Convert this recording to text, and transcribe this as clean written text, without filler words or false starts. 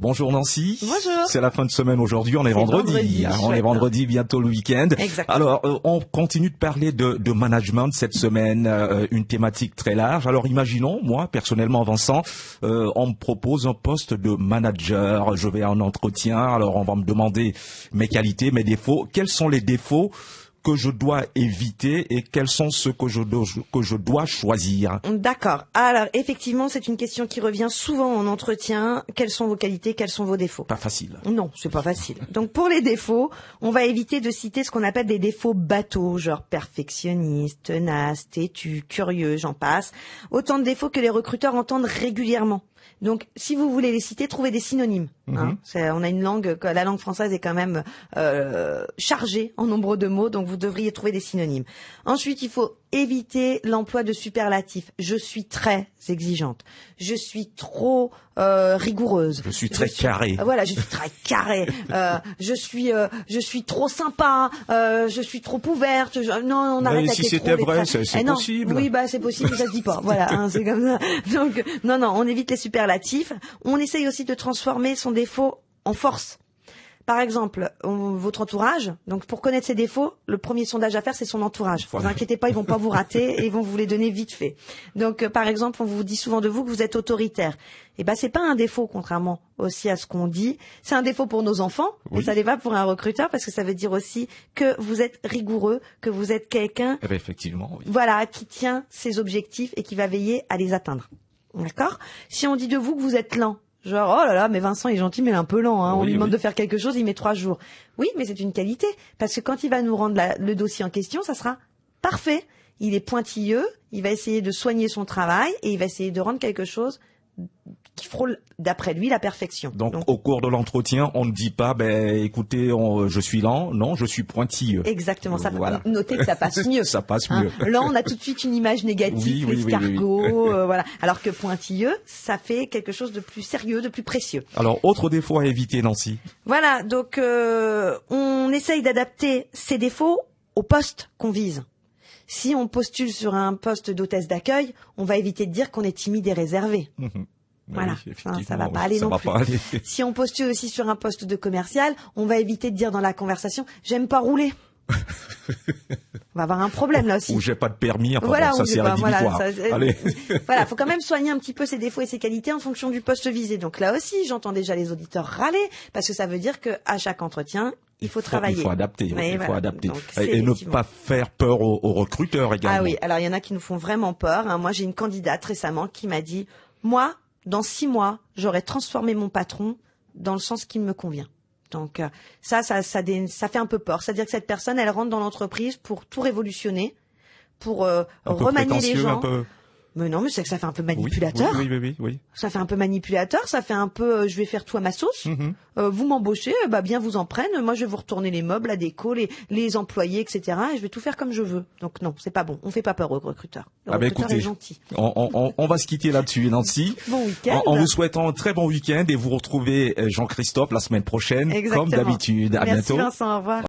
Bonjour Nancy. Bonjour. C'est la fin de semaine aujourd'hui, on est vendredi. On est vendredi, bientôt le week-end. Exactement. Alors, on continue de parler de management cette semaine, une thématique très large. Alors imaginons, moi personnellement Vincent, on me propose un poste de manager, je vais en entretien, alors on va me demander mes qualités, mes défauts. Quels sont les défauts que je dois éviter et quels sont ceux que je dois choisir? D'accord. Alors, effectivement, c'est une question qui revient souvent en entretien. Quelles sont vos qualités, quels sont vos défauts? Pas facile. Non, c'est pas facile. Donc, pour les défauts, on va éviter de citer ce qu'on appelle des défauts bateaux, genre perfectionniste, tenace, têtu, curieux, j'en passe. Autant de défauts que les recruteurs entendent régulièrement. Donc, si vous voulez les citer, trouvez des synonymes. Hein. On a une langue, la langue française est quand même chargée en nombre de mots, donc vous devriez trouver des synonymes. Ensuite, il faut éviter l'emploi de superlatifs. Je suis très exigeante. Je suis trop rigoureuse. Je suis très carré. Voilà, je suis très carré. Je suis trop sympa. Je suis trop ouverte. Non, on arrête. Mais si c'était vrai, c'est possible. Oui, bah c'est possible, mais ça se dit pas. Voilà, hein, c'est comme ça. Donc, non, on évite les superlatifs. On essaye aussi de transformer son défaut en force. Par exemple, votre entourage, donc pour connaître ses défauts, le premier sondage à faire, c'est son entourage. Ne vous inquiétez pas, ils vont pas vous rater et ils vont vous les donner vite fait. Donc, par exemple, on vous dit souvent de vous que vous êtes autoritaire. Eh ben, c'est pas un défaut, contrairement aussi à ce qu'on dit. C'est un défaut pour nos enfants, mais ça l'est pas pour un recruteur parce que ça veut dire aussi que vous êtes rigoureux, que vous êtes quelqu'un, effectivement, oui. Voilà, qui tient ses objectifs et qui va veiller à les atteindre. D'accord? Si on dit de vous que vous êtes lent, genre, oh là là, mais Vincent il est gentil, mais il est un peu lent, hein. On lui demande de faire quelque chose, il met 3 jours. Oui, mais c'est une qualité, parce que quand il va nous rendre le dossier en question, ça sera parfait. Il est pointilleux, il va essayer de soigner son travail, et il va essayer de rendre quelque chose qui frôle, d'après lui, la perfection. Donc au cours de l'entretien, on ne dit pas, écoutez, je suis lent, non, je suis pointilleux. Exactement, ça voilà. Notez que ça passe mieux. Ça passe mieux. Lent, on a tout de suite une image négative, l'escargot, voilà. Alors que pointilleux, ça fait quelque chose de plus sérieux, de plus précieux. Alors, autre défaut à éviter, Nancy. Voilà, donc on essaye d'adapter ces défauts au poste qu'on vise. Si on postule sur un poste d'hôtesse d'accueil, on va éviter de dire qu'on est timide et réservé. Voilà, ça va pas aller non plus. Si on postule aussi sur un poste de commercial, on va éviter de dire dans la conversation « j'aime pas rouler ». On va avoir un problème là aussi. Ou j'ai pas de permis, enfin voilà, ça c'est rédhibitoire. Voilà, faut quand même soigner un petit peu ses défauts et ses qualités en fonction du poste visé. Donc là aussi, j'entends déjà les auditeurs râler parce que ça veut dire que à chaque entretien, il faut travailler. Il faut adapter. Il faut adapter. Donc, et ne pas faire peur aux recruteurs également. Ah oui, alors il y en a qui nous font vraiment peur. Hein. Moi, j'ai une candidate récemment qui m'a dit « moi, dans 6 mois, j'aurais transformé mon patron dans le sens qui me convient ». Donc ça fait un peu peur. C'est-à-dire que cette personne, elle rentre dans l'entreprise pour tout révolutionner, pour remanier les gens. Mais non, mais c'est que ça fait un peu manipulateur. Oui. Ça fait un peu manipulateur, ça fait un peu je vais faire tout à ma sauce. Vous m'embauchez, bien vous en prenne. Moi, je vais vous retourner les meubles, la déco, les employés, etc. Et je vais tout faire comme je veux. Donc non, c'est pas bon. On fait pas peur aux recruteurs. Le recruteur est gentil. On va se quitter là-dessus, Nancy. Bon week-end. En vous souhaitant un très bon week-end et vous retrouvez Jean-Christophe la semaine prochaine, comme d'habitude. À bientôt. Merci Vincent, au revoir.